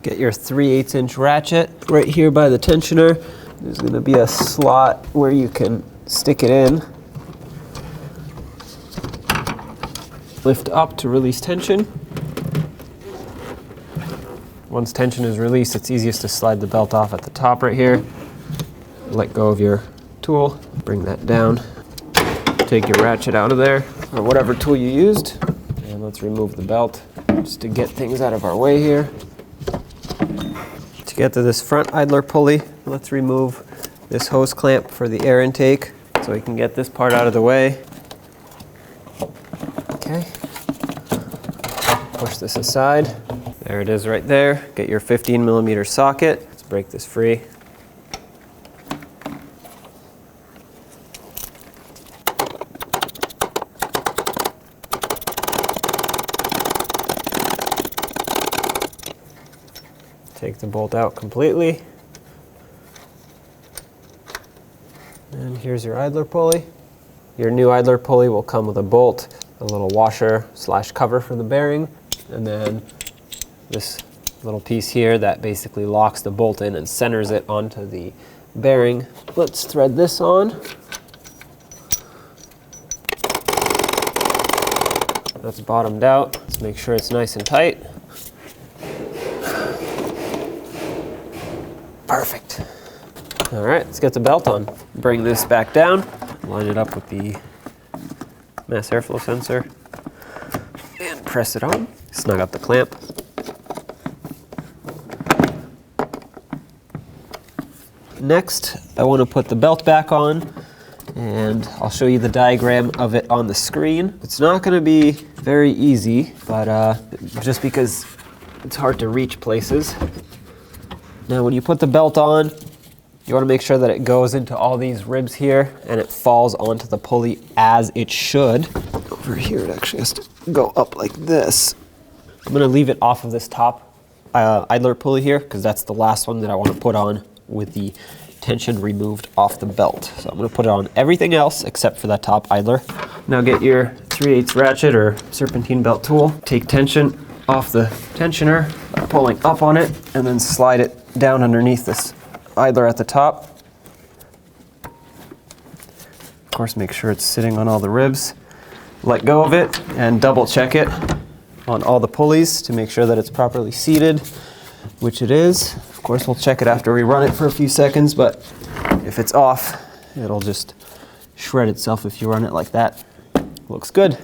Get your 3/8 inch ratchet. Right here by the tensioner, there's going to be a slot where you can stick it in. Lift up to release tension. Once tension is released, it's easiest to slide the belt off at the top right here. Let go of your tool, bring that down. Take your ratchet out of there, or whatever tool you used. And let's remove the belt, just to get things out of our way here. To get to this front idler pulley, let's remove this hose clamp for the air intake, so we can get this part out of the way. Okay. Push this aside. There it is right there. Get your 15mm socket. Let's break this free. Take the bolt out completely. And here's your idler pulley. Your new idler pulley will come with a bolt, a little washer / cover for the bearing, and then this little piece here that basically locks the bolt in and centers it onto the bearing. Let's thread this on. That's bottomed out. Let's make sure it's nice and tight. Perfect. All right, let's get the belt on. Bring this back down, line it up with the mass airflow sensor, and press it on. Snug up the clamp. Next, I want to put the belt back on, and I'll show you the diagram of it on the screen. It's not going to be very easy, but just because it's hard to reach places. Now when you put the belt on, you want to make sure that it goes into all these ribs here and it falls onto the pulley as it should. Over here it actually has to go up like this. I'm going to leave it off of this top idler pulley here because that's the last one that I want to put on with the tension removed off the belt. So I'm going to put it on everything else except for that top idler. Now get your 3/8 ratchet or serpentine belt tool. Take tension off the tensioner by pulling up on it and then slide it down underneath this idler at the top. Of course, make sure it's sitting on all the ribs. Let go of it and double check it on all the pulleys to make sure that it's properly seated, which it is. Of course, we'll check it after we run it for a few seconds, but if it's off, it'll just shred itself if you run it like that. Looks good.